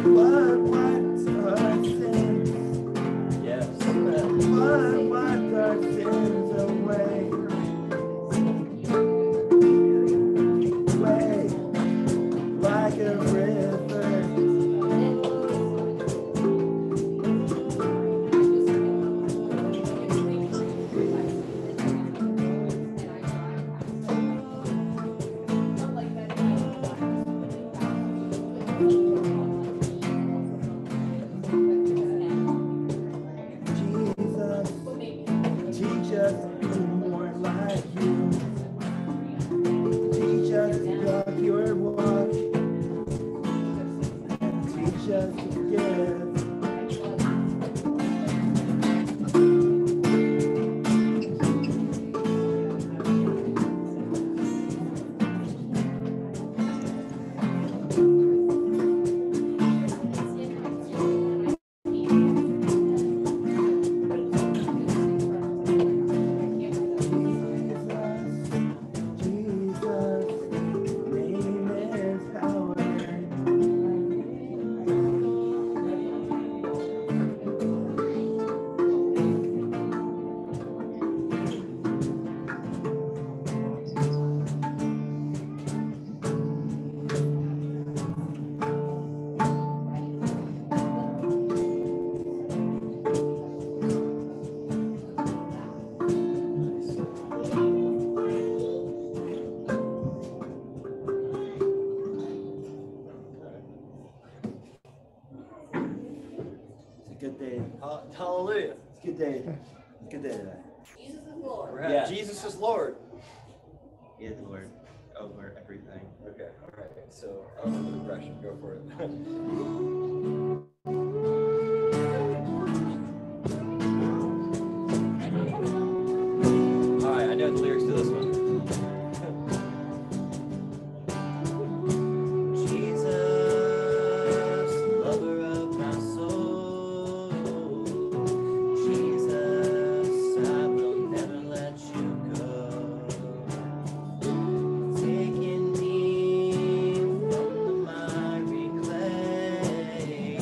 What our sins? Yes. What our sins away? Way like a river. Teach us to be more like you. Teach us to walk your walk. Teach us to give. Good day. Hallelujah. It's a good day. Good day today. Jesus is Lord. Yeah. Jesus is Lord. He is Lord over everything. Okay. All right. So I'll do the impression. Go for it. All right. I know the lyrics to this one. Jesus, lover of my soul. Jesus, I will never let you go. Taking me from the miry clay.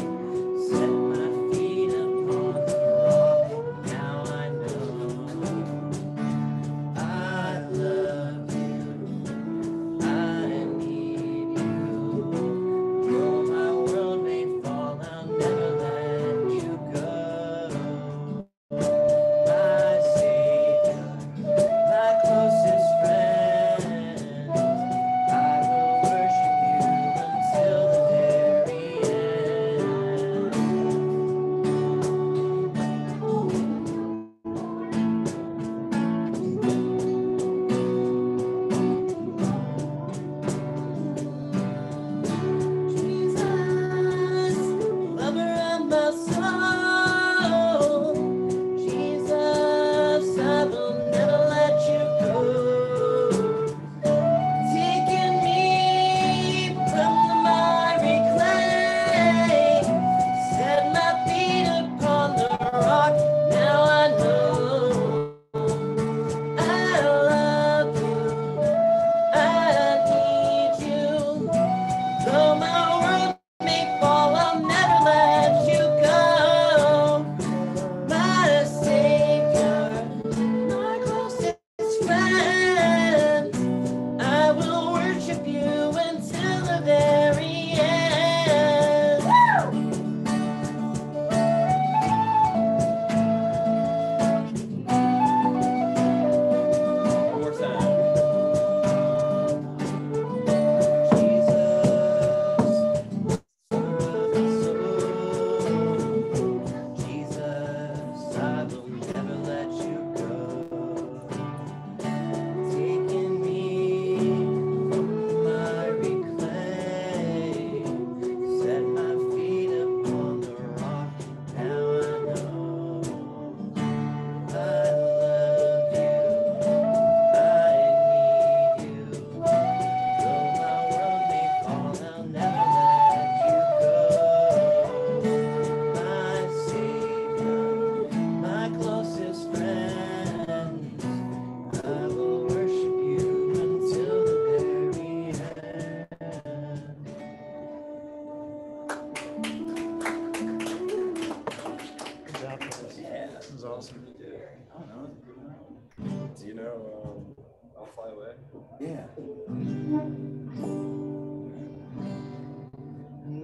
fly away. Yeah.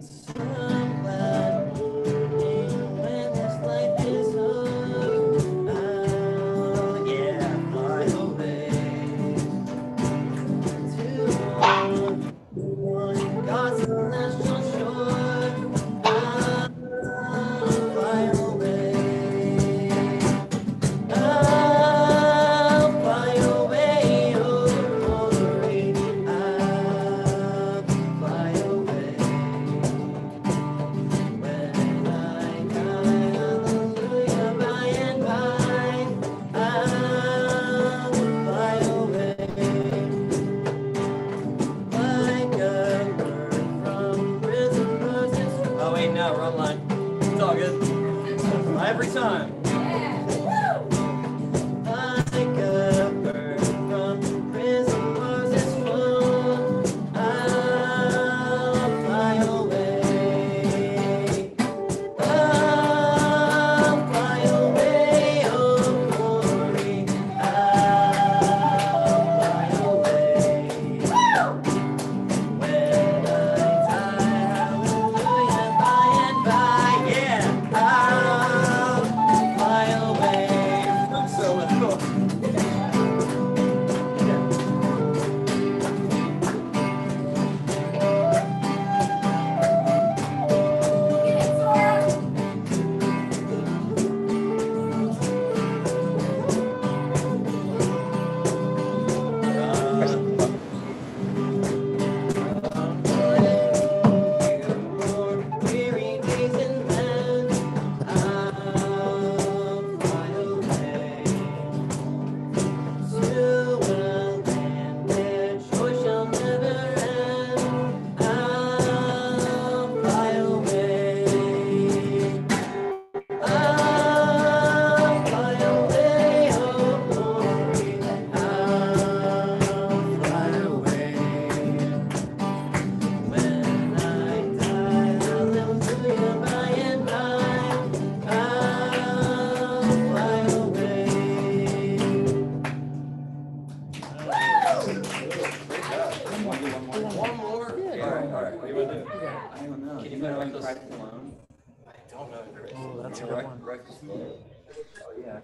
Somewhere when this life is hard, oh yeah, fly away to one God's celestial shore. I'll fly away. I'll fly away, oh glory. I'll fly away. When I die, hallelujah, by and by, I'll fly away. Like a bird from prison roses. Oh wait, no, wrong line. It's all good. Every time. Like a bird from prison roses flown, I'll fly away. I'll fly away, oh glory. I'll fly away. When I die, hallelujah, by and by, yeah, I'll fly away. I'm so little. Weary days and then I'll fly away to a land where joy shall never end. I'll fly away. I'll fly away, oh glory. I'll fly away. When I die, hallelujah, by and by, I'll fly away. One more. Alright. What do you want to do? I don't know. Can you You know write in those- Christ alone? I don't know, Chris. Oh, that's Can a you good write- one. write this down? Oh, yeah.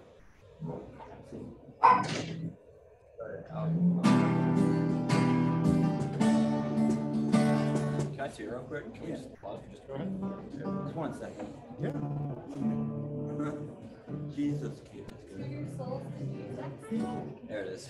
Can I see it real quick? Can we Yeah. just pause for just a Go ahead. minute? Just 1 second. Yeah. Jesus, kid. There it is.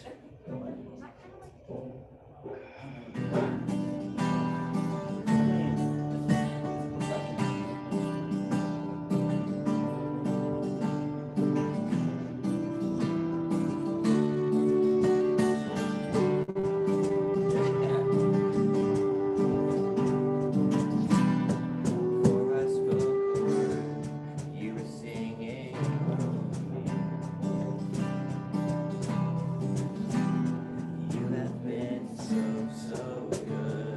Before I spoke a word, you were singing over me. You have been so good.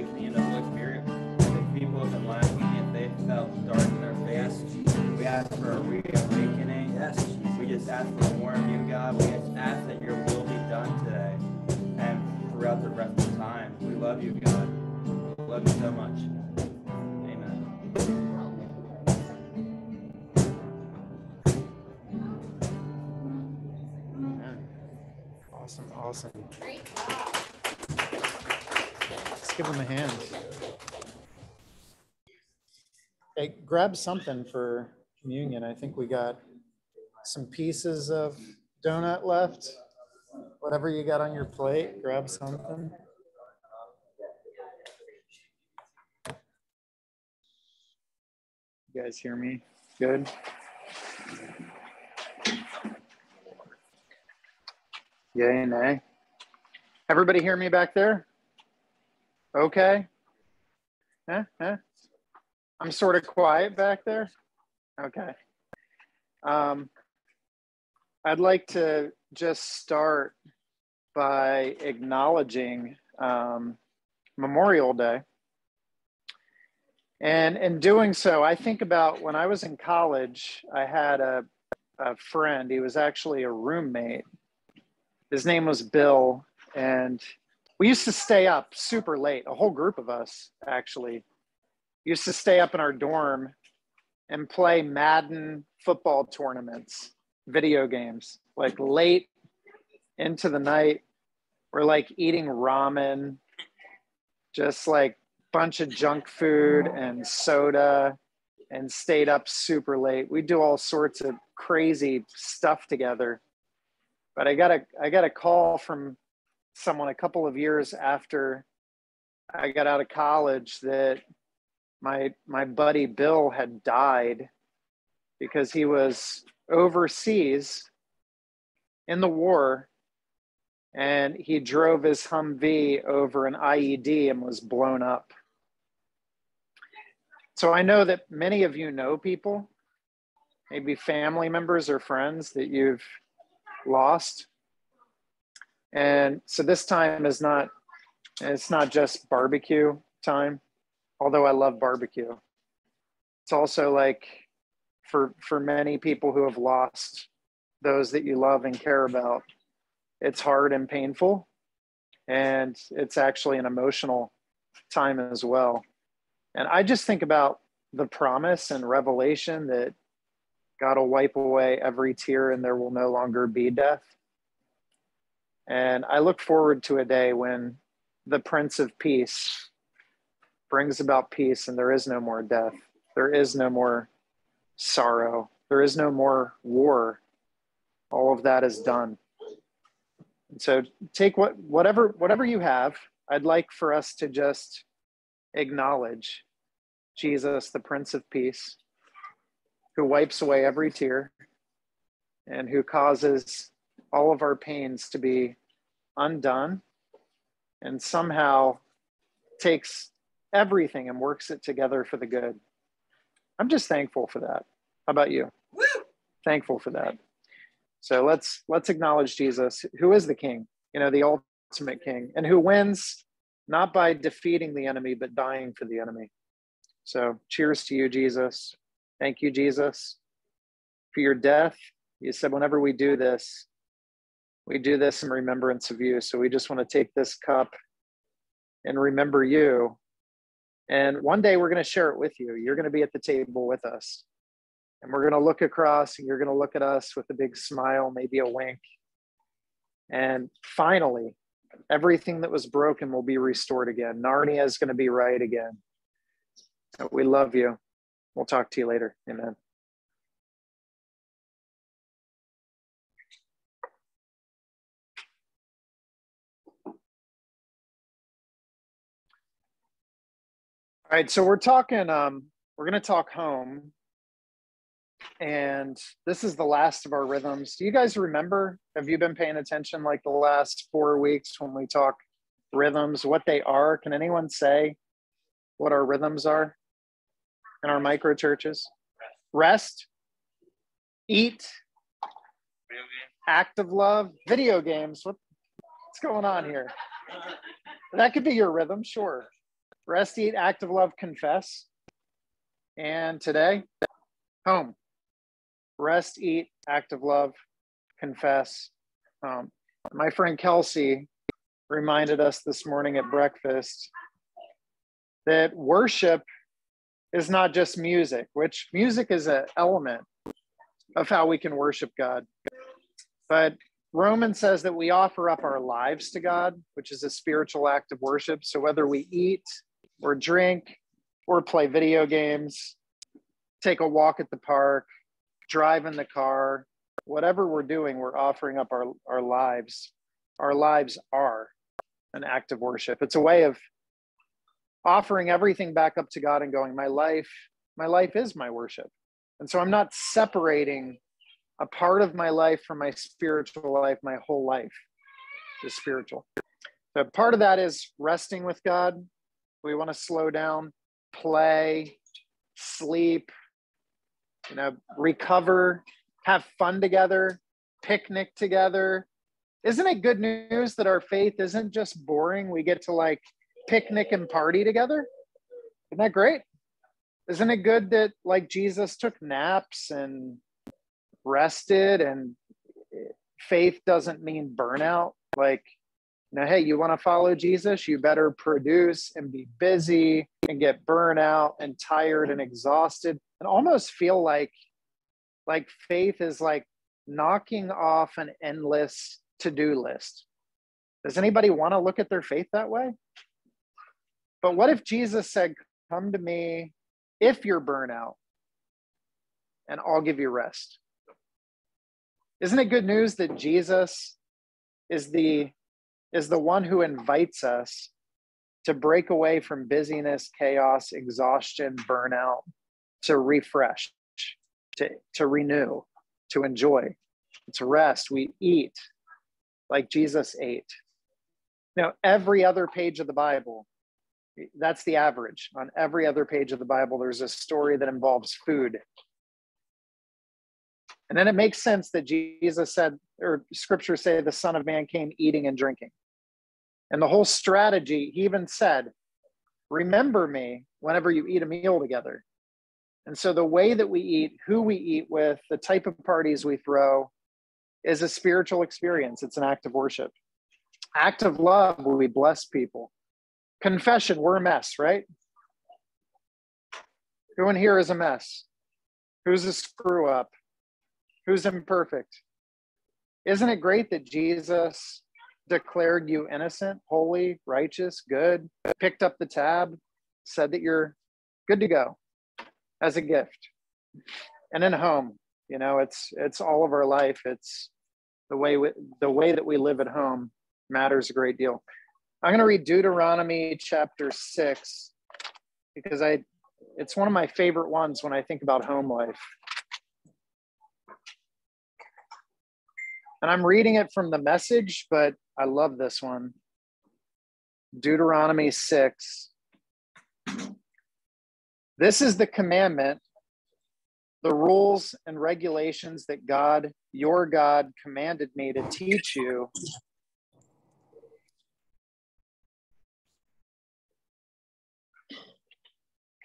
awakening in the Holy Spirit. If people have been lacking and they felt dark in their face, we ask for a reawakening. Yes. We just ask for more of you, God. We just ask that your will be done today and throughout the rest of the time. We love you, God. We love you so much. Amen. Awesome, awesome. Let's give them a hand. Hey, grab something for communion. I think we got some pieces of donut left. Whatever you got on your plate, grab something. You guys hear me? Good. Yay, nay. Everybody hear me back there? Okay. I'm sort of quiet back there. Okay. I'd like to just start by acknowledging Memorial Day. And in doing so, I think about when I was in college, I had a friend. He was actually a roommate. His name was Bill. And we used to stay up super late. A whole group of us actually used to stay up in our dorm and play Madden football tournaments, video games, like late into the night. We're like eating ramen, just like bunch of junk food and soda, and stayed up super late. We do all sorts of crazy stuff together. But I got a call from someone a couple of years after I got out of college that my buddy Bill had died because he was overseas in the war, and he drove his Humvee over an IED and was blown up. So I know that many of you know people, maybe family members or friends that you've lost. And so this time is it's not just barbecue time, although I love barbecue. It's also like for many people who have lost those that you love and care about, it's hard and painful. And it's actually an emotional time as well. And I just think about the promise and revelation that God will wipe away every tear and there will no longer be death. And I look forward to a day when the Prince of Peace brings about peace and there is no more death. There is no more sorrow. There is no more war. All of that is done. And so take whatever you have. I'd like for us to just acknowledge Jesus, the Prince of Peace, who wipes away every tear and who causes all of our pains to be undone and somehow takes everything and works it together for the good. I'm just thankful for that. How about you? Woo! Thankful for that. So let's acknowledge Jesus, who is the King, the ultimate King, and who wins not by defeating the enemy, but dying for the enemy. So cheers to you, Jesus. Thank you, Jesus, for your death. You said whenever we do this in remembrance of you. So we just want to take this cup and remember you. And one day we're going to share it with you. You're going to be at the table with us. And we're going to look across and you're going to look at us with a big smile, maybe a wink. And finally, everything that was broken will be restored again. Narnia is going to be right again. So we love you. We'll talk to you later. Amen. All right, so we're going to talk home. And this is the last of our rhythms. Do you guys remember? Have you been paying attention like the last 4 weeks when we talk rhythms, what they are? Can anyone say what our rhythms are in our micro churches? Rest, eat, act of love, video games. What's going on here? That could be your rhythm, sure. Rest, eat, act of love, confess. And today, home. Rest, eat, act of love, confess, home. My friend Kelsey reminded us this morning at breakfast that worship is not just music, which music is an element of how we can worship God. But Romans says that we offer up our lives to God, which is a spiritual act of worship. So whether we eat or drink or play video games, take a walk at the park, drive in the car, whatever we're doing, we're offering up our lives. Our lives are an act of worship. It's a way of offering everything back up to God and going, my life is my worship. And so I'm not separating a part of my life from my spiritual life. My whole life is spiritual. But part of that is resting with God. We want to slow down, play, sleep, recover, have fun together, picnic together. Isn't it good news that our faith isn't just boring? We get to picnic and party together. Isn't that great? Isn't it good that Jesus took naps and rested, and faith doesn't mean burnout? Hey, you want to follow Jesus? You better produce and be busy and get burnout and tired and exhausted and almost feel like faith is knocking off an endless to-do list. Does anybody want to look at their faith that way? But what if Jesus said, come to me if you're burnout and I'll give you rest? Isn't it good news that Jesus is the one who invites us to break away from busyness, chaos, exhaustion, burnout, to refresh, to renew, to enjoy, to rest. We eat like Jesus ate. Now, every other page of the Bible, that's the average. On every other page of the Bible, there's a story that involves food. And then it makes sense that Jesus said, or scriptures say, the Son of Man came eating and drinking. And the whole strategy, he even said, remember me whenever you eat a meal together. And so the way that we eat, who we eat with, the type of parties we throw is a spiritual experience. It's an act of worship. Act of love, where we bless people. Confession, we're a mess, right? Who in here is a mess? Who's a screw up? Who's imperfect? Isn't it great that Jesus declared you innocent, holy, righteous, good, picked up the tab, said that you're good to go as a gift? And in home, it's all of our life. It's the way that we live at home matters a great deal. I'm going to read Deuteronomy chapter 6 because it's one of my favorite ones when I think about home life. And I'm reading it from the Message, but I love this one. Deuteronomy 6. This is the commandment, the rules and regulations that God, your God, commanded me to teach you.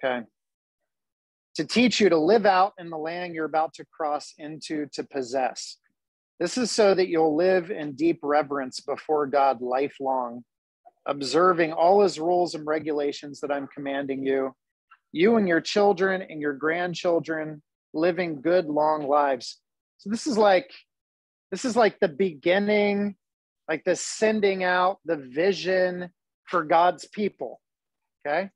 Okay. To teach you to live out in the land you're about to cross into to possess. This is so that you'll live in deep reverence before God lifelong, observing all his rules and regulations that I'm commanding you, you and your children and your grandchildren, living good, long lives. So this is like the beginning, like the sending out, the vision for God's people, okay?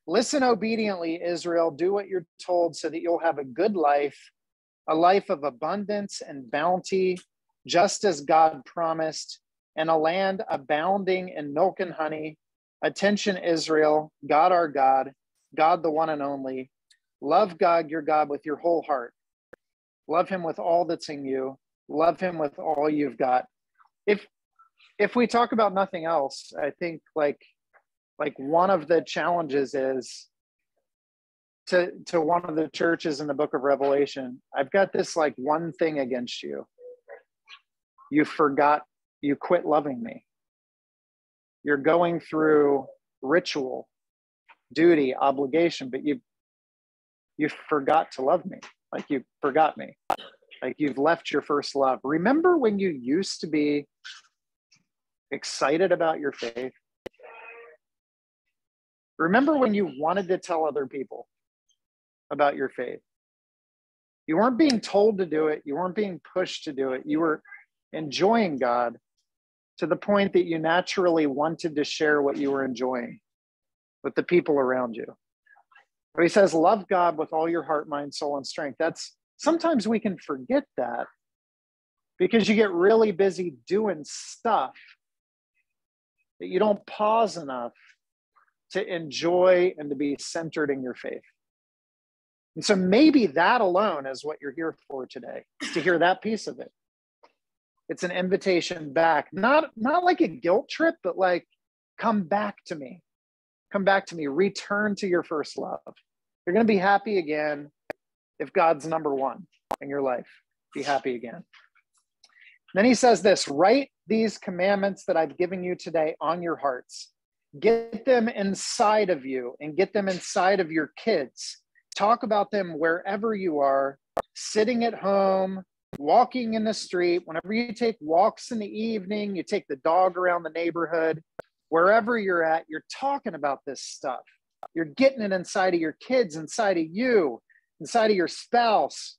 Listen obediently, Israel, do what you're told so that you'll have a good life, a life of abundance and bounty, just as God promised, and a land abounding in milk and honey. Attention, Israel, God our God, God the one and only. Love God, your God, with your whole heart. Love him with all that's in you. Love him with all you've got. If we talk about nothing else, I think like one of the challenges is to one of the churches in the book of Revelation, I've got this one thing against you. You quit loving me. You're going through ritual duty, obligation, but you forgot to love me. Like you forgot me. Like you've left your first love. Remember when you used to be excited about your faith? Remember when you wanted to tell other people about your faith? You weren't being told to do it. You weren't being pushed to do it. You were enjoying God to the point that you naturally wanted to share what you were enjoying with the people around you. But he says, love God with all your heart, mind, soul, and strength. That's sometimes we can forget that because you get really busy doing stuff that you don't pause enough to enjoy and to be centered in your faith. And so maybe that alone is what you're here for today, to hear that piece of it. It's an invitation back, not like a guilt trip, but like, come back to me. Come back to me. Return to your first love. You're going to be happy again if God's number one in your life. Be happy again. Then he says this, write these commandments that I've given you today on your hearts. Get them inside of you and get them inside of your kids. Talk about them wherever you are, sitting at home, walking in the street, whenever you take walks in the evening, you take the dog around the neighborhood, wherever you're at, you're talking about this stuff. You're getting it inside of your kids, inside of you, inside of your spouse.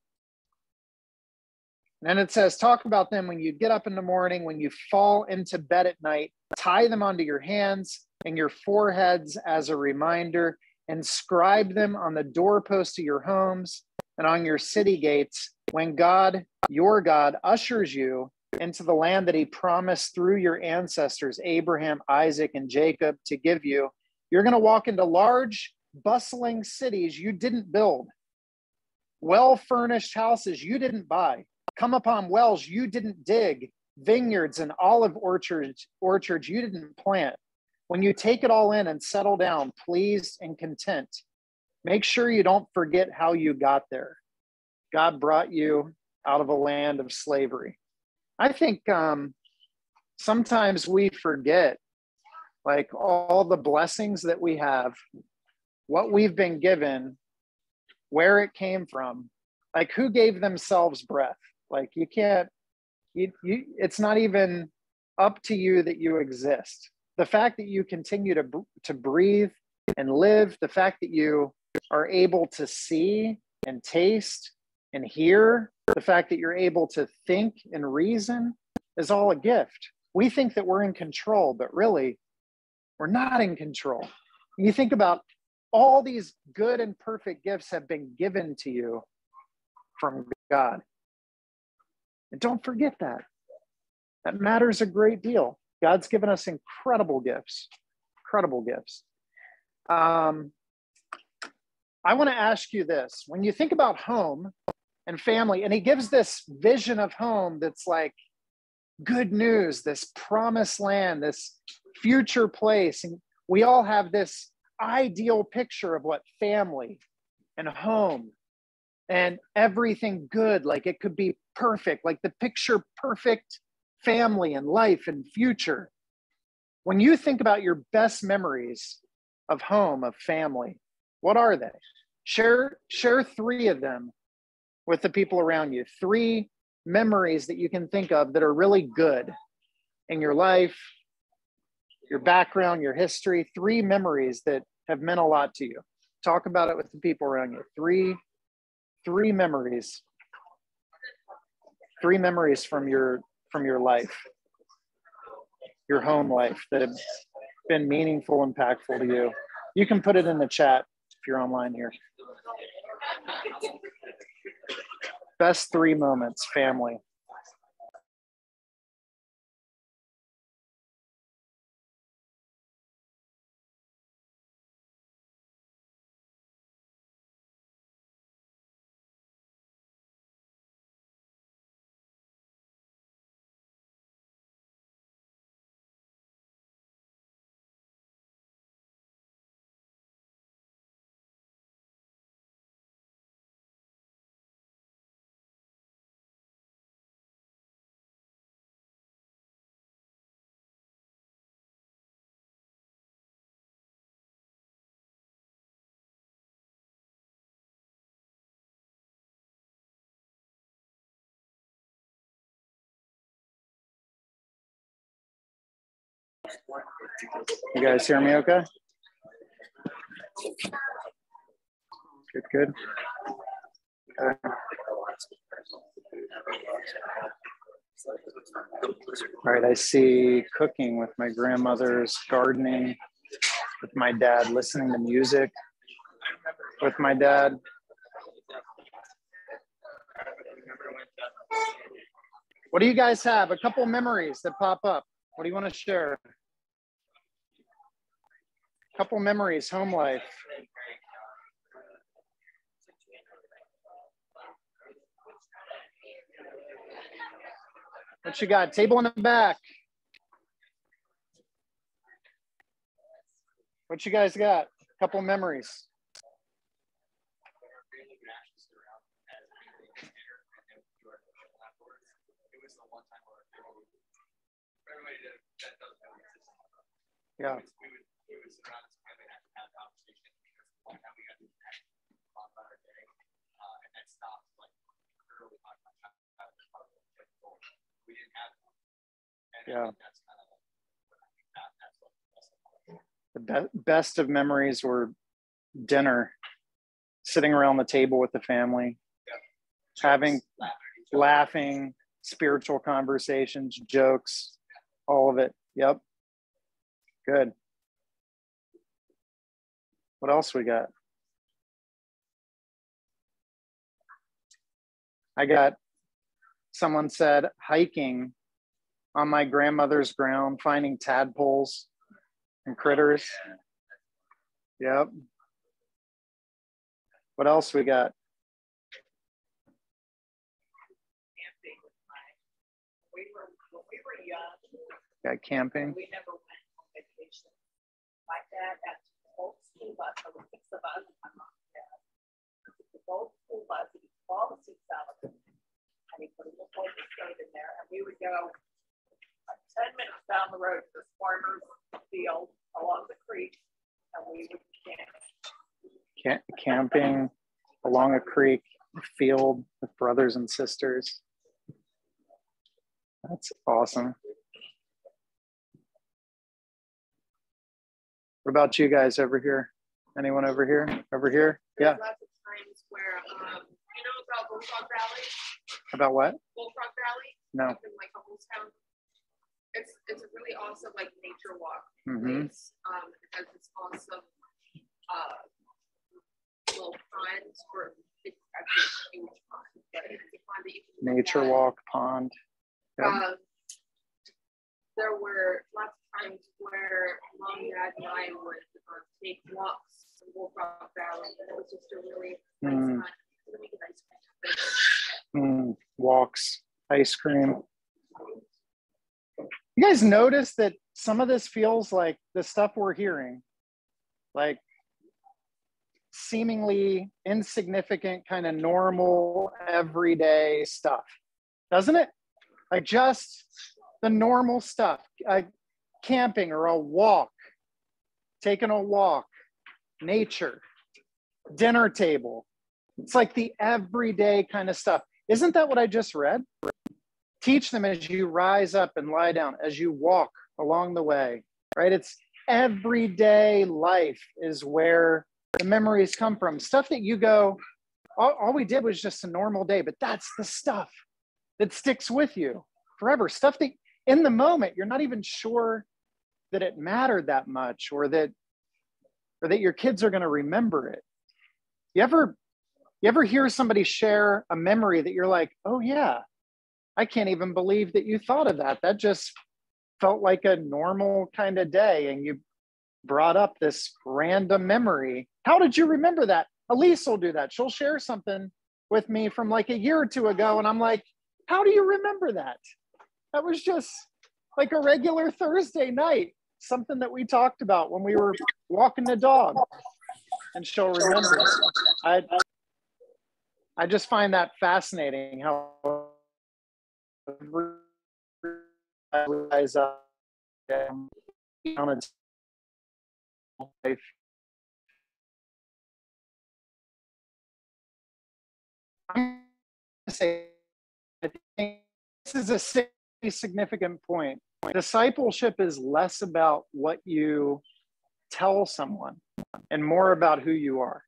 And it says, talk about them when you get up in the morning, when you fall into bed at night, tie them onto your hands and your foreheads as a reminder, inscribe them on the doorpost of your homes and on your city gates. When God, your God, ushers you into the land that he promised through your ancestors, Abraham, Isaac, and Jacob, to give you, you're going to walk into large, bustling cities you didn't build, well-furnished houses you didn't buy, come upon wells you didn't dig, vineyards and olive orchards you didn't plant. When you take it all in and settle down, pleased and content, make sure you don't forget how you got there. God brought you out of a land of slavery. I think sometimes we forget like all the blessings that we have, what we've been given, where it came from, like who gave themselves breath. Like you can't, it's not even up to you that you exist. The fact that you continue to breathe and live, the fact that you are able to see and taste and hear, the fact that you're able to think and reason is all a gift. We think that we're in control, but really, we're not in control. You think about all these good and perfect gifts have been given to you from God. And don't forget that. That matters a great deal. God's given us incredible gifts, incredible gifts. I want to ask you this. When you think about home and family, and he gives this vision of home that's like good news, this promised land, this future place. And we all have this ideal picture of what family and home and everything good, like it could be perfect, like the picture perfect family and life and future. When you think about your best memories of home, of family, what are they? Share 3 of them with the people around you. 3 memories that you can think of that are really good in your life, your background, your history. 3 memories that have meant a lot to you. Talk about it with the people around you. 3 memories. 3 memories from your life, your home life that have been meaningful, impactful to you. You can put it in the chat if you're online here. Best 3 moments, family. You guys hear me okay? Good, good. Okay. All right, I see cooking with my grandmother's, gardening with my dad, listening to music with my dad. What do you guys have? A couple memories that pop up. What do you want to share? A couple memories, home life. What you got? Table in the back. What you guys got? A couple memories. Yeah. Yeah. The best of memories were dinner, sitting around the table with the family, having, laughing, spiritual conversations, jokes, all of it. Yep. Good. What else we got? I got, someone said, hiking on my grandmother's ground, finding tadpoles and critters. Yep. What else we got? Got camping. We never went on vacation. My dad had the whole school bus, so we fixed the bus. My mom dad took the whole school bus, he took all the seats out of it, and he put a little boy stayed in there, and we would go like 10 minutes down the road to this farmer's field along the creek, and we would camp. Camping along a creek, a field with brothers and sisters. That's awesome. What about you guys over here? Anyone over here? Over here? Yeah. Lots of times where, you know about Bullfrog Valley? About what? Bullfrog Valley? No. Up in like Humboldt. It's a really awesome like nature walk Mm-hmm. place. It has this awesome little ponds, or it's actually a huge pond, but it's a pond that you can look Nature at. walk, pond. Yep. There were lots of times where Mom, Dad, and I would take walks in Bullfrog Valley, and it was just a really nice time. To make an ice cream. Walks, ice cream. You guys notice that some of this feels like the stuff we're hearing, like seemingly insignificant, kind of normal, everyday stuff, doesn't it? Like just the normal stuff, camping or a walk, taking a walk, nature, dinner table. It's like the everyday kind of stuff. Isn't that what I just read? Teach them as you rise up and lie down, as you walk along the way, right? It's everyday life is where the memories come from. Stuff that you go, all we did was just a normal day, but that's the stuff that sticks with you forever. Stuff that in the moment, you're not even sure that it mattered that much, or that your kids are going to remember it. You ever hear somebody share a memory that you're like, oh yeah, I can't even believe that you thought of that. That just felt like a normal kind of day, and you brought up this random memory. How did you remember that? Elise will do that. She'll share something with me from like a year or two ago, and I'm like, how do you remember that? That was just like a regular Thursday night, something that we talked about when we were walking the dog, and she'll remember it. I just find that fascinating how I realize on its life. I'm going to say, I think this is a significant point. Discipleship is less about what you tell someone and more about who you are.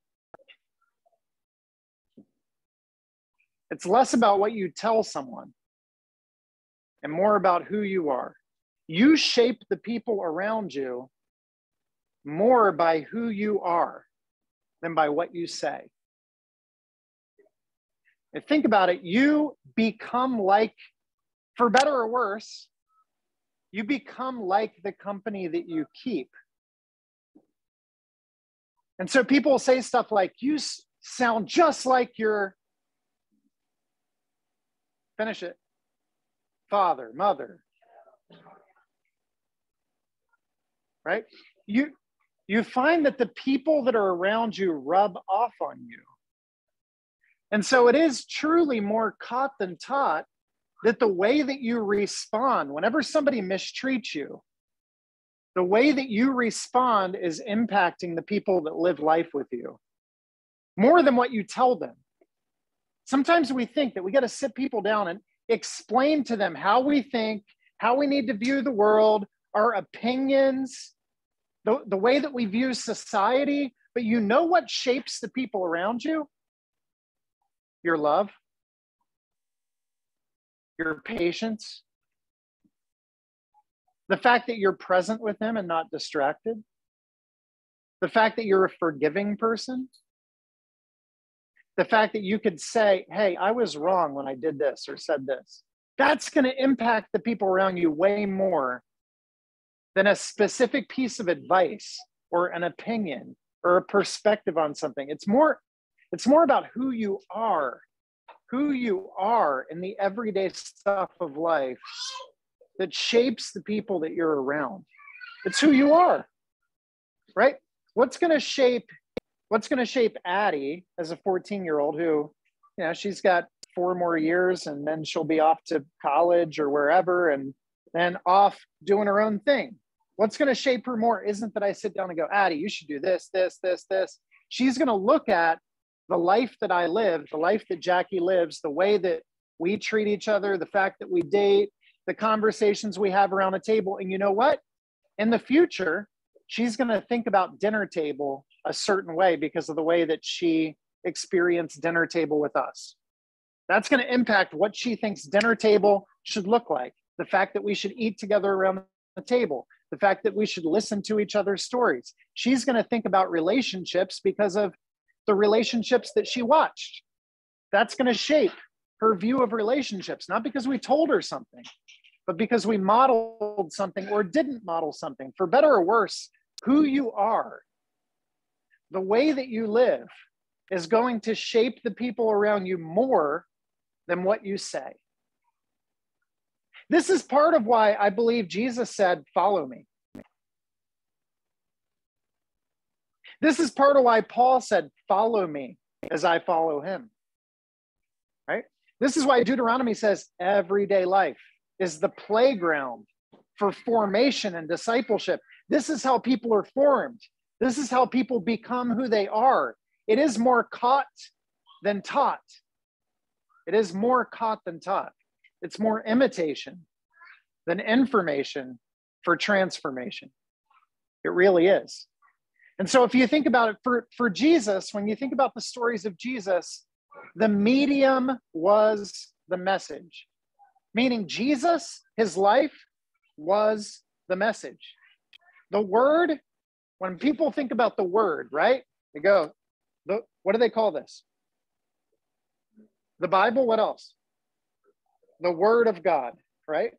It's less about what you tell someone and more about who you are. You shape the people around you more by who you are than by what you say. And think about it, you become like, for better or worse, you become like the company that you keep. And so people say stuff like, you sound just like your, finish it, father, mother, right? You find that the people that are around you rub off on you. And so it is truly more caught than taught that the way that you respond, whenever somebody mistreats you, the way that you respond is impacting the people that live life with you more than what you tell them. Sometimes we think that we got to sit people down and explain to them how we think, how we need to view the world, our opinions, the way that we view society. But you know what shapes the people around you? Your love, your patience, the fact that you're present with them and not distracted, the fact that you're a forgiving person, the fact that you could say, hey, I was wrong when I did this or said this. That's going to impact the people around you way more than a specific piece of advice or an opinion or a perspective on something. It's more about who you are in the everyday stuff of life that shapes the people that you're around. It's who you are, right? What's going to shape Addie as a 14-year-old who, she's got 4 more years and then she'll be off to college or wherever and then off doing her own thing. What's going to shape her more isn't that I sit down and go, Addie, you should do this, this, this, this. She's going to look at the life that I live, the life that Jackie lives, the way that we treat each other, the fact that we date, the conversations we have around a table. And you know what? In the future, she's going to think about dinner table a certain way because of the way that she experienced dinner table with us. That's going to impact what she thinks dinner table should look like. The fact that we should eat together around the table, the fact that we should listen to each other's stories. She's going to think about relationships because of the relationships that she watched. That's going to shape her view of relationships, not because we told her something, but because we modeled something or didn't model something. For better or worse, who you are, the way that you live is going to shape the people around you more than what you say. This is part of why I believe Jesus said, follow me. This is part of why Paul said, follow me as I follow him, right? This is why Deuteronomy says everyday life is the playground for formation and discipleship. This is how people are formed. This is how people become who they are. It is more caught than taught. It is more caught than taught. It's more imitation than information for transformation. It really is. And so if you think about it, for Jesus, when you think about the stories of Jesus, the medium was the message. Meaning Jesus, his life was the message. The word, when people think about the word, right? They go, what do they call this? The Bible, what else? The word of God, right?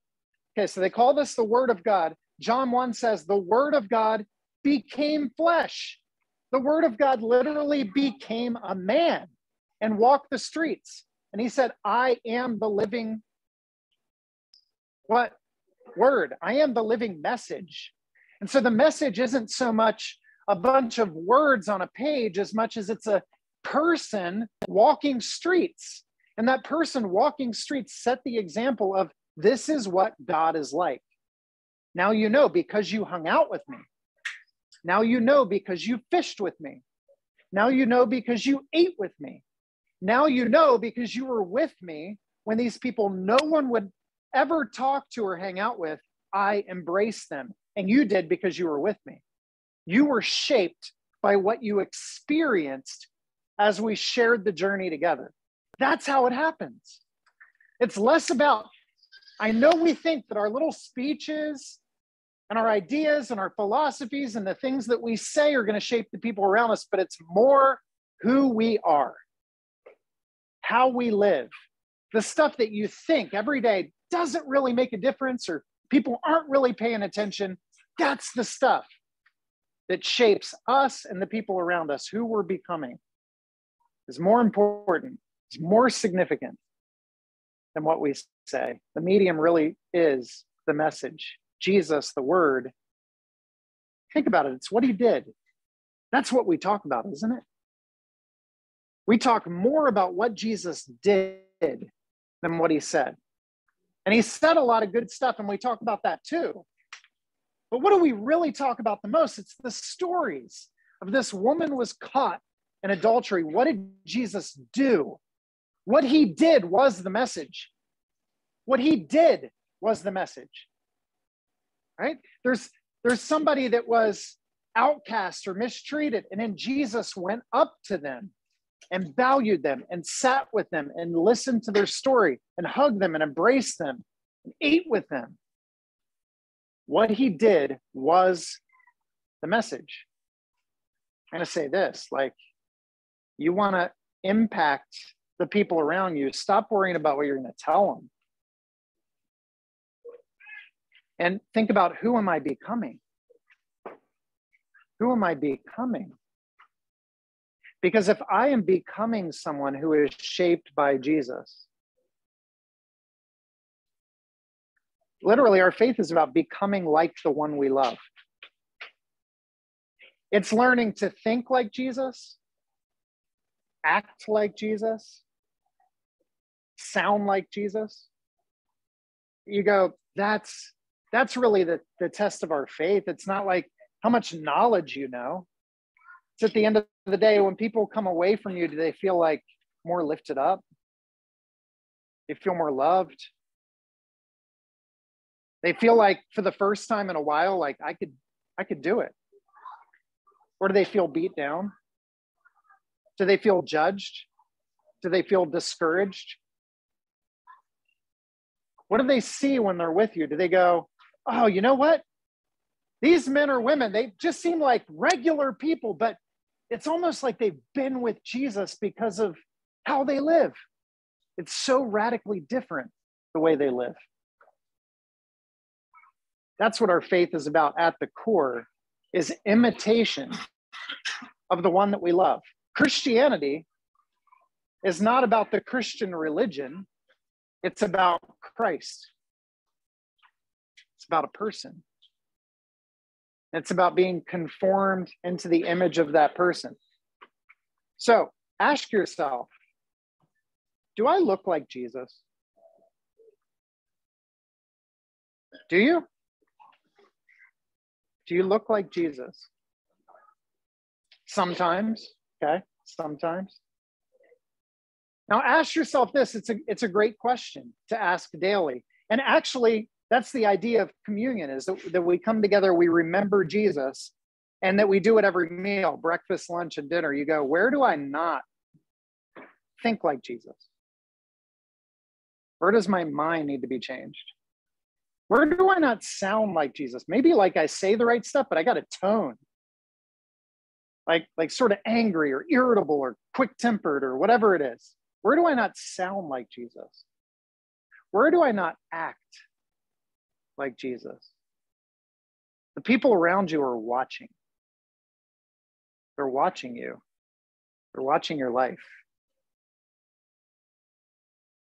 Okay, so they call this the word of God. John 1 says the word of God became flesh. The word of God literally became a man and walked the streets. And he said, I am the living, what? Word. I am the living message. And so the message isn't so much a bunch of words on a page as much as it's a person walking streets. And that person walking streets set the example of this is what God is like. Now you know because you hung out with me. Now you know because you fished with me. Now you know because you ate with me. Now you know because you were with me when these people no one would ever talk to or hang out with I embraced them. And you did because you were with me. You were shaped by what you experienced as we shared the journey together. That's how it happens. It's less about, I know we think that our little speeches and our ideas and our philosophies and the things that we say are going to shape the people around us, but it's more who we are, how we live. The stuff that you think every day doesn't really make a difference or people aren't really paying attention. That's the stuff that shapes us and the people around us. Who we're becoming is more important, it's more significant than what we say. The medium really is the message. Jesus, the word. Think about it. It's what he did. That's what we talk about, isn't it? We talk more about what Jesus did than what he said. And he said a lot of good stuff, and we talk about that too. But what do we really talk about the most? It's the stories of this woman was caught in adultery. What did Jesus do? What he did was the message. What he did was the message. Right? There's somebody that was outcast or mistreated, and then Jesus went up to them and valued them and sat with them and listened to their story and hugged them and embraced them and ate with them. What he did was the message. I'm going to say this, like, you want to impact the people around you, stop worrying about what you're going to tell them. And think about, who am I becoming? Who am I becoming? Because if I am becoming someone who is shaped by Jesus, literally our faith is about becoming like the one we love. It's learning to think like Jesus, act like Jesus, sound like Jesus. You go, that's really the test of our faith. It's not like how much knowledge you know. It's at the end of the day, when people come away from you, do they feel like more lifted up? They feel more loved? They feel like for the first time in a while, like I could do it. Or do they feel beat down? Do they feel judged? Do they feel discouraged? What do they see when they're with you? Do they go, oh, you know what? These men or women, they just seem like regular people, but it's almost like they've been with Jesus because of how they live. It's so radically different the way they live. That's what our faith is about at the core, is imitation of the one that we love. Christianity is not about the Christian religion. It's about Christ. It's about a person. It's about being conformed into the image of that person. So ask yourself, do I look like Jesus? Do you? Do you look like Jesus? Sometimes, okay, sometimes. Now ask yourself this, it's a great question to ask daily. And actually, that's the idea of communion, is that we come together, we remember Jesus, and that we do it every meal, breakfast, lunch, and dinner. You go, where do I not think like Jesus? Where does my mind need to be changed? Where do I not sound like Jesus? Maybe like I say the right stuff, but I got a tone. Like sort of angry or irritable or quick-tempered or whatever it is. Where do I not sound like Jesus? Where do I not act like Jesus? The people around you are watching. They're watching you. They're watching your life.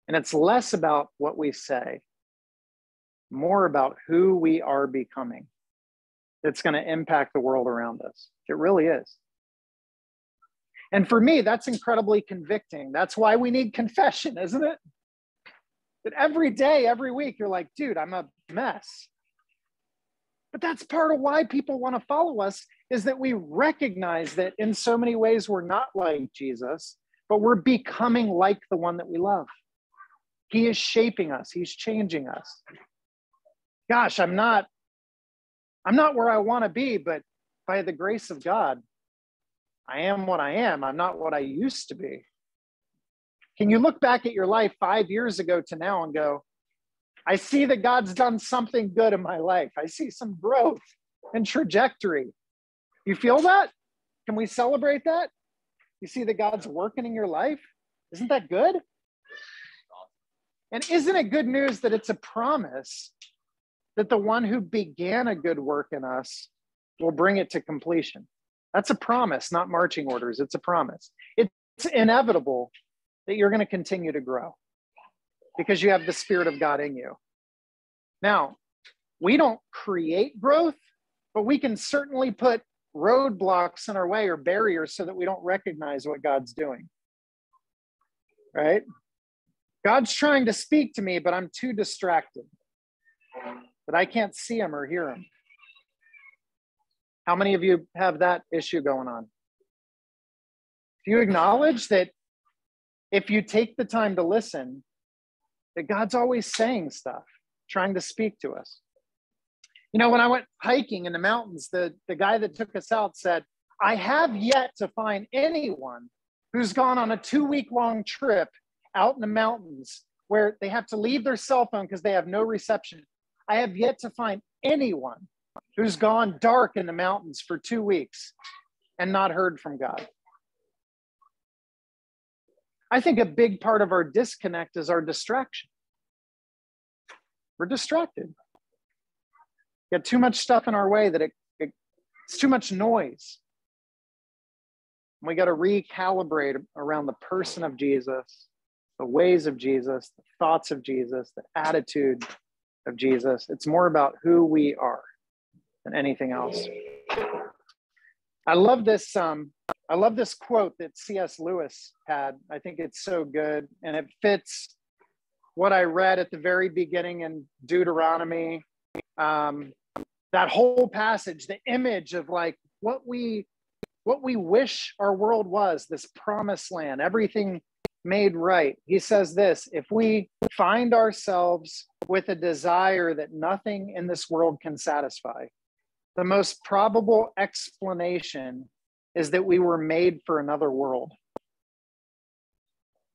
And it's less about what we say, more about who we are becoming. It's going to impact the world around us. It really is. And for me, that's incredibly convicting. That's why we need confession, isn't it? That every day, every week, you're like, dude, I'm a mess. But that's part of why people want to follow us, is that we recognize that in so many ways we're not like Jesus, but we're becoming like the one that we love. He is shaping us. He's changing us. gosh, I'm not where I want to be, but by the grace of God, I am what I am. I'm not what I used to be. Can you look back at your life 5 years ago to now and go, I see that God's done something good in my life. I see some growth and trajectory. You feel that? Can we celebrate that? You see that God's working in your life? Isn't that good? And isn't it good news that it's a promise that the one who began a good work in us will bring it to completion? That's a promise, not marching orders. It's a promise. It's inevitable that you're going to continue to grow because you have the Spirit of God in you. Now, we don't create growth, but we can certainly put roadblocks in our way or barriers so that we don't recognize what God's doing. Right? God's trying to speak to me, but I'm too distracted. But I can't see him or hear him. How many of you have that issue going on? Do you acknowledge that if you take the time to listen, that God's always saying stuff, trying to speak to us? You know, when I went hiking in the mountains, the guy that took us out said, I have yet to find anyone who's gone on a 2-week-long trip out in the mountains where they have to leave their cell phone because they have no reception. I have yet to find anyone who's gone dark in the mountains for 2 weeks and not heard from God. I think a big part of our disconnect is our distraction. We're distracted. Got too much stuff in our way that it's too much noise. We got to recalibrate around the person of Jesus, the ways of Jesus, the thoughts of Jesus, the attitude of Jesus. It's more about who we are than anything else. I love this quote that C.S. Lewis had. I think it's so good, and it fits what I read at the very beginning in Deuteronomy. That whole passage, the image of like what we wish our world was, this promised land, everything made right. He says this: if we find ourselves with a desire that nothing in this world can satisfy, the most probable explanation is that we were made for another world.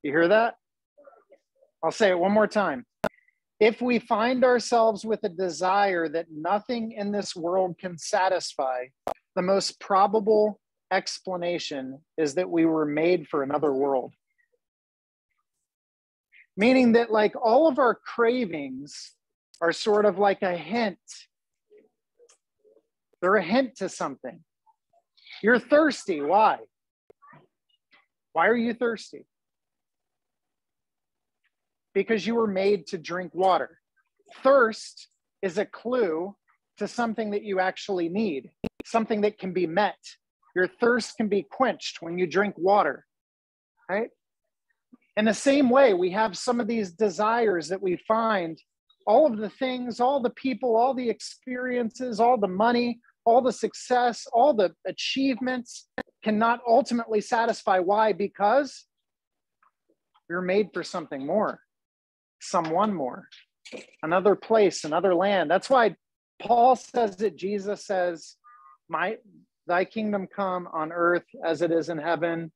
You hear that? I'll say it one more time. If we find ourselves with a desire that nothing in this world can satisfy, the most probable explanation is that we were made for another world. Meaning that like all of our cravings are sort of like a hint. They're a hint to something. You're thirsty. Why? Why are you thirsty? Because you were made to drink water. Thirst is a clue to something that you actually need, something that can be met. Your thirst can be quenched when you drink water, right? In the same way, we have some of these desires that we find, all of the things, all the people, all the experiences, all the money, all the success, all the achievements cannot ultimately satisfy. Why? Because you're made for something more. Someone more, another place, another land. That's why Paul says it. Jesus says, thy kingdom come on earth as it is in heaven.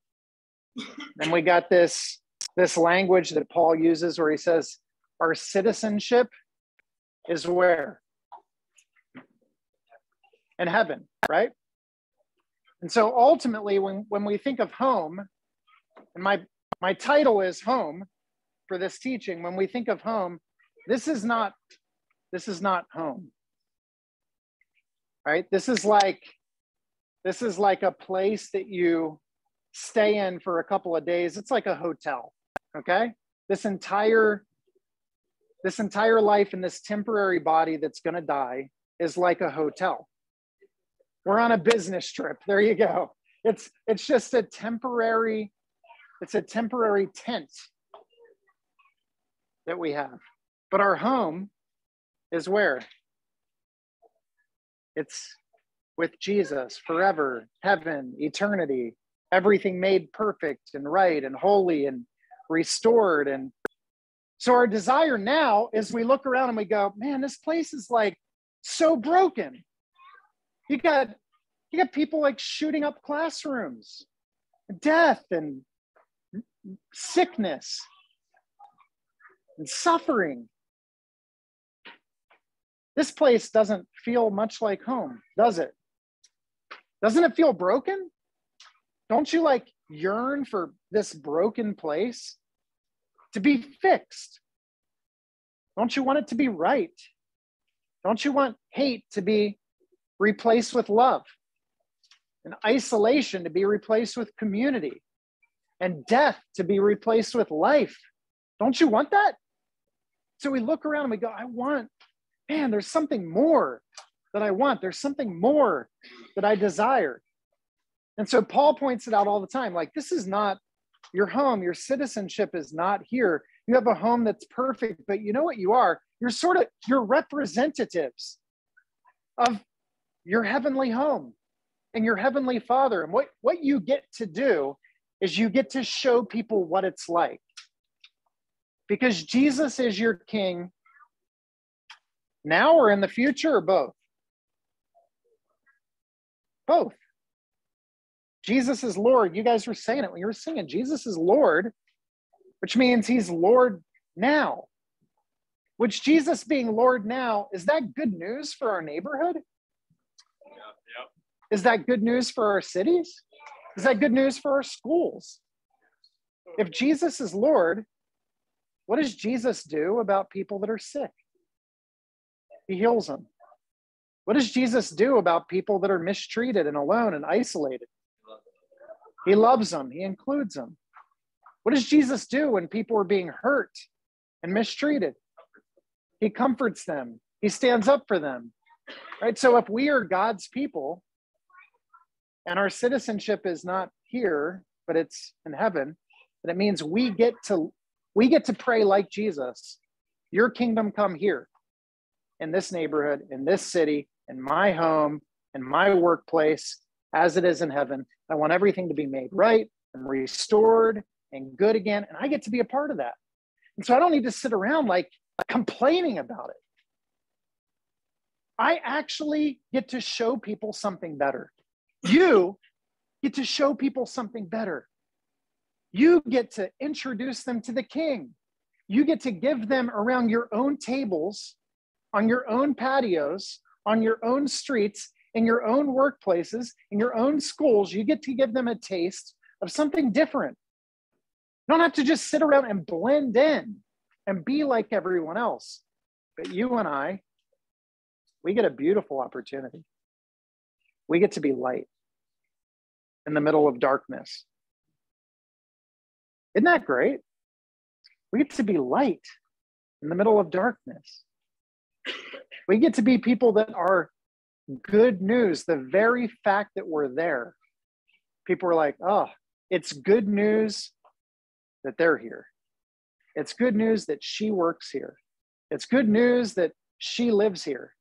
And we got this language that Paul uses where he says, our citizenship is where? In heaven, right? And so ultimately, when we think of home, and my title is Home, for this teaching, when we think of home, this is not home, right? This is like a place that you stay in for a couple of days. It's like a hotel, okay? This entire life in this temporary body that's going to die is like a hotel. We're on a business trip. There you go. It's just a temporary tent that we have. But our home is where? It's with Jesus forever, heaven, eternity, everything made perfect and right and holy and restored. And So our desire now is we look around and we go, man, this place is like so broken. You got people like shooting up classrooms, death and sickness and suffering. This place doesn't feel much like home, does it? Doesn't it feel broken? Don't you like yearn for this broken place to be fixed? Don't you want it to be right? Don't you want hate to be replaced with love, and isolation to be replaced with community, and death to be replaced with life? Don't you want that? So we look around and we go, man, there's something more that I want. There's something more that I desire. And so Paul points it out all the time. Like, this is not your home. Your citizenship is not here. You have a home that's perfect, but you know what you are? You're representatives of your heavenly home and your heavenly Father. And what you get to do is you get to show people what it's like. Because Jesus is your King now or in the future, or both? Both. Jesus is Lord. You guys were saying it when you were singing. Jesus is Lord, which means he's Lord now. Which Jesus being Lord now, is that good news for our neighborhood? Yep. Is that good news for our cities? Is that good news for our schools? If Jesus is Lord, what does Jesus do about people that are sick? He heals them. What does Jesus do about people that are mistreated and alone and isolated? He loves them. He includes them. What does Jesus do when people are being hurt and mistreated? He comforts them. He stands up for them. Right? So if we are God's people and our citizenship is not here, but it's in heaven, then it means we get to pray like Jesus. Your kingdom come here in this neighborhood, in this city, in my home, in my workplace, as it is in heaven. I want everything to be made right and restored and good again. And I get to be a part of that. And so I don't need to sit around like complaining about it. I actually get to show people something better. You get to show people something better. You get to introduce them to the King. You get to give them around your own tables, on your own patios, on your own streets, in your own workplaces, in your own schools. You get to give them a taste of something different. You don't have to just sit around and blend in and be like everyone else. But you and I, we get a beautiful opportunity. We get to be light in the middle of darkness. Isn't that great? We get to be light in the middle of darkness. We get to be people that are good news. The very fact that we're there, people are like, oh, it's good news that they're here. It's good news that she works here. It's good news that she lives here.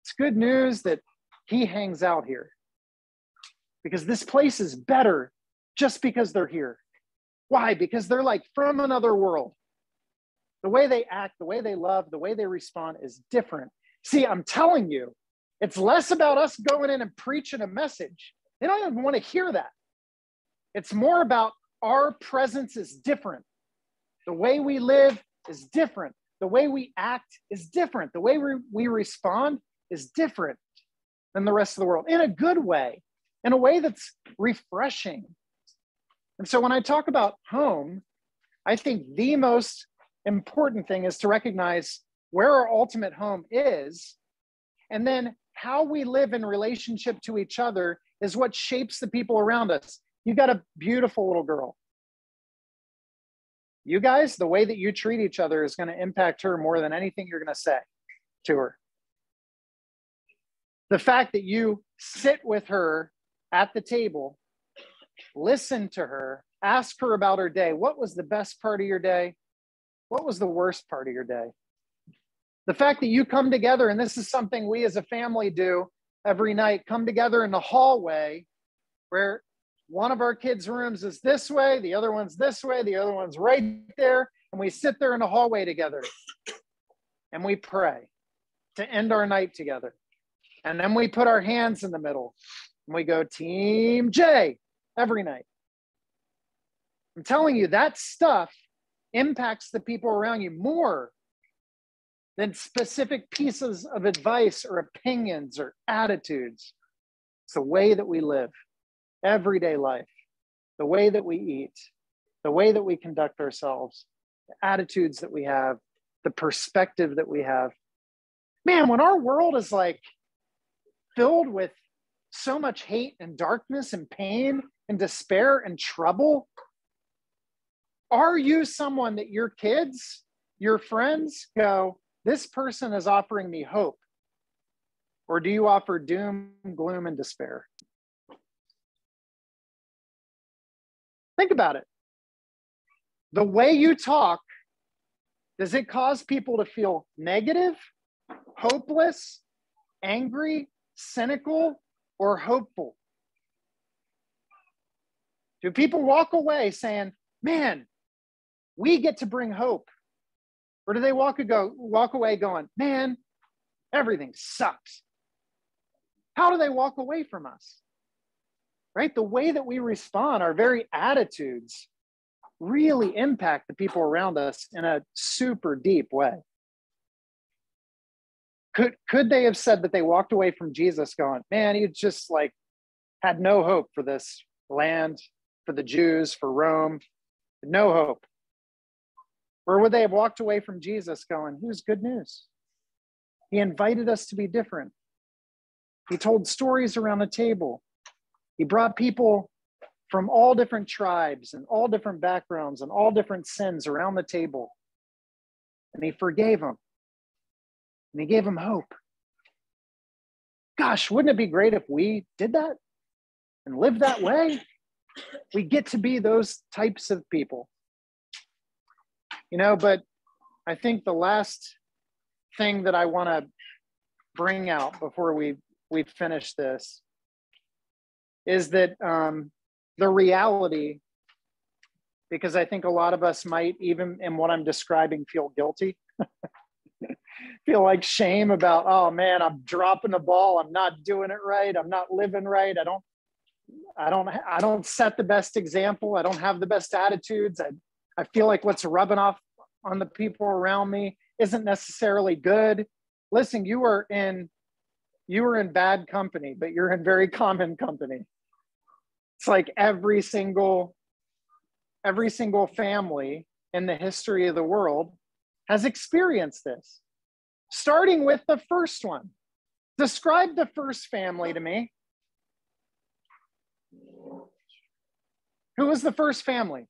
It's good news that he hangs out here. Because this place is better just because they're here. Why? Because they're like from another world. The way they act, the way they love, the way they respond is different. See, I'm telling you, it's less about us going in and preaching a message. They don't even want to hear that. It's more about our presence is different. The way we live is different. The way we act is different. The way we respond is different than the rest of the world in a good way, in a way that's refreshing. And so when I talk about home, I think the most important thing is to recognize where our ultimate home is, and then how we live in relationship to each other is what shapes the people around us. You got a beautiful little girl. You guys, the way that you treat each other is going to impact her more than anything you're going to say to her. The fact that you sit with her at the table, listen to her, ask her about her day. What was the best part of your day? What was the worst part of your day? The fact that you come together, and this is something we as a family do every night, come together in the hallway where one of our kids' rooms is this way, the other one's this way, the other one's right there, and we sit there in the hallway together and we pray to end our night together. And then we put our hands in the middle and we go, Team J, every night. I'm telling you, that stuff impacts the people around you more than specific pieces of advice or opinions or attitudes. It's the way that we live, everyday life, the way that we eat, the way that we conduct ourselves, the attitudes that we have, the perspective that we have. Man, when our world is like filled with so much hate and darkness and pain and despair and trouble, are you someone that your kids, your friends go, this person is offering me hope? Or do you offer doom, gloom, and despair? Think about it. The way you talk, does it cause people to feel negative, hopeless, angry, cynical, or hopeful? Do people walk away saying, man, we get to bring hope? Or do they walk away going, man, everything sucks? How do they walk away from us? Right? The way that we respond, our very attitudes, really impact the people around us in a super deep way. Could they have said that they walked away from Jesus going, man, he just like had no hope for this land, for the Jews, for Rome, no hope? Or would they have walked away from Jesus going, here's good news. He invited us to be different. He told stories around the table. He brought people from all different tribes and all different backgrounds and all different sins around the table. And he forgave them. And he gave them hope. Gosh, wouldn't it be great if we did that and lived that way? We get to be those types of people. You know, but I think the last thing that I want to bring out before we finish this is that the reality, because I think a lot of us might, even in what I'm describing, feel guilty, feel like shame about, oh man, I'm dropping the ball. I'm not doing it right. I'm not living right. I don't set the best example. I don't have the best attitudes. I feel like what's rubbing off on the people around me isn't necessarily good. Listen, you are in bad company, but you're in very common company. It's like every single family in the history of the world has experienced this, starting with the first one. Describe the first family to me. Who was the first family?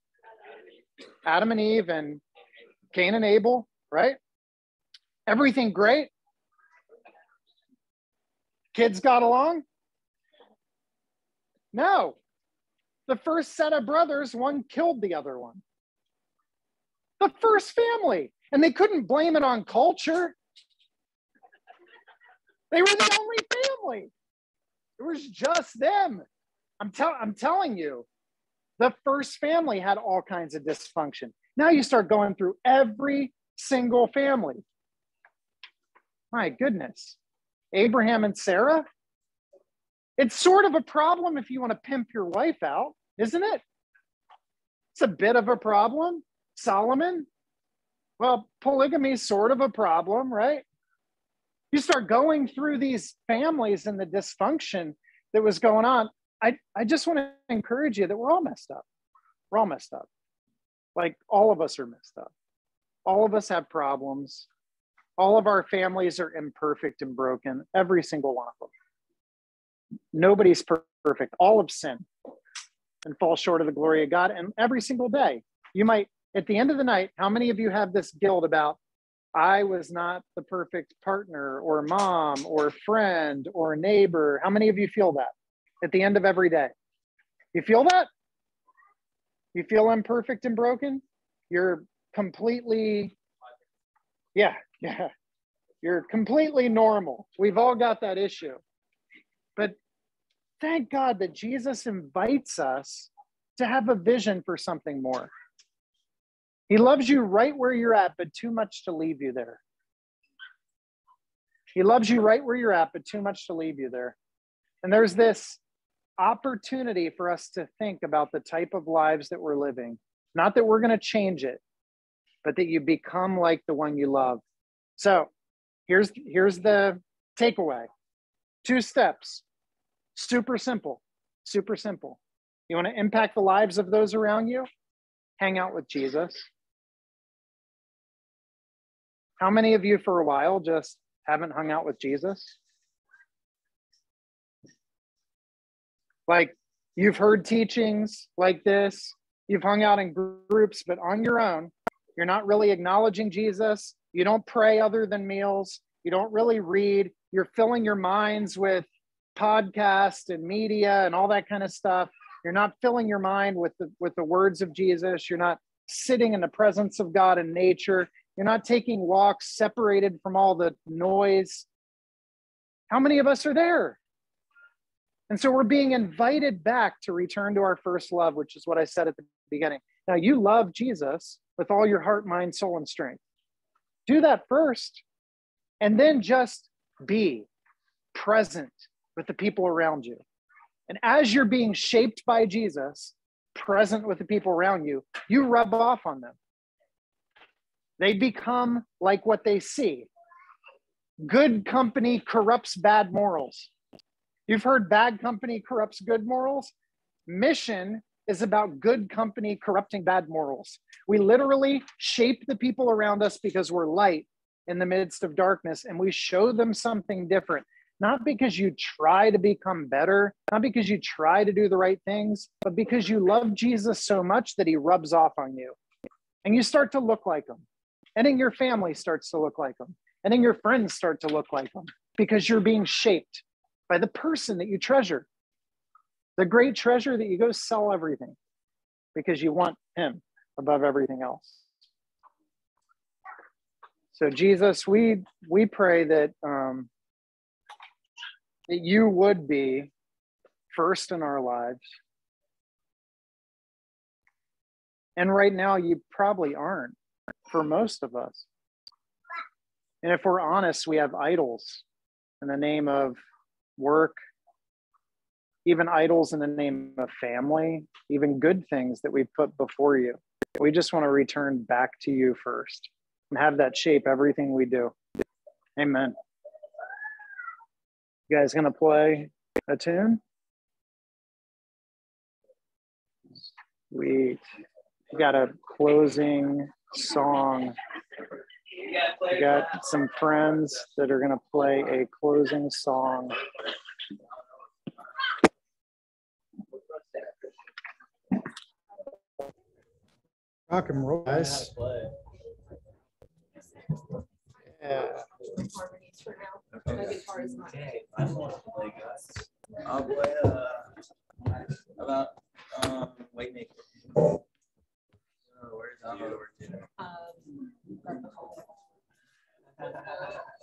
Adam and Eve and Cain and Abel, right? Everything great? Kids got along? No. The first set of brothers, one killed the other one. The first family. And they couldn't blame it on culture. They were the only family. It was just them. I'm telling you, the first family had all kinds of dysfunction. Now you start going through every single family. My goodness. Abraham and Sarah. It's sort of a problem if you want to pimp your wife out, isn't it? It's a bit of a problem. Solomon. Well, polygamy is sort of a problem, right? You start going through these families and the dysfunction that was going on. I just want to encourage you that we're all messed up. We're all messed up. Like all of us are messed up. All of us have problems. All of our families are imperfect and broken. Every single one of them. Nobody's perfect. All have sinned and fall short of the glory of God. And every single day, you might, at the end of the night, how many of you have this guilt about, I was not the perfect partner or mom or friend or neighbor? How many of you feel that at the end of every day? You feel that? You feel imperfect and broken? You're completely, yeah. You're completely normal. We've all got that issue. But thank God that Jesus invites us to have a vision for something more. He loves you right where you're at, but too much to leave you there. He loves you right where you're at, but too much to leave you there. And there's this opportunity for us to think about the type of lives that we're living. Not that we're going to change it, but that you become like the one you love. So here's the takeaway. 2 steps. Super simple. Super simple. You want to impact the lives of those around you? Hang out with Jesus. How many of you for a while just haven't hung out with Jesus? Like, you've heard teachings like this, you've hung out in groups, but on your own, you're not really acknowledging Jesus. You don't pray other than meals. You don't really read. You're filling your minds with podcasts and media and all that kind of stuff. You're not filling your mind with the words of Jesus. You're not sitting in the presence of God in nature. You're not taking walks separated from all the noise. How many of us are there? And so we're being invited back to return to our first love, which is what I said at the beginning. Now, you love Jesus with all your heart, mind, soul, and strength. Do that first, and then just be present with the people around you. And as you're being shaped by Jesus, present with the people around you, you rub off on them. They become like what they see. Good company corrupts bad morals. You've heard bad company corrupts good morals. Mission is about good company corrupting bad morals. We literally shape the people around us because we're light in the midst of darkness, and we show them something different. Not because you try to become better, not because you try to do the right things, but because you love Jesus so much that he rubs off on you. And you start to look like him. And then your family starts to look like him. And then your friends start to look like him because you're being shaped by the person that you treasure. The great treasure that you go sell everything because you want him above everything else. So Jesus, we pray that that you would be first in our lives. And right now you probably aren't for most of us. And if we're honest, we have idols in the name of work, even idols in the name of family, even good things that we put before you. We just want to return back to you first and have that shape everything we do. Amen. You guys gonna play a tune? Sweet. We got a closing song. We got some friends that are gonna play a closing song. Rock and roll, guys. Yeah. Okay, I don't want to play, guys. I'll play about Waymaker. Where's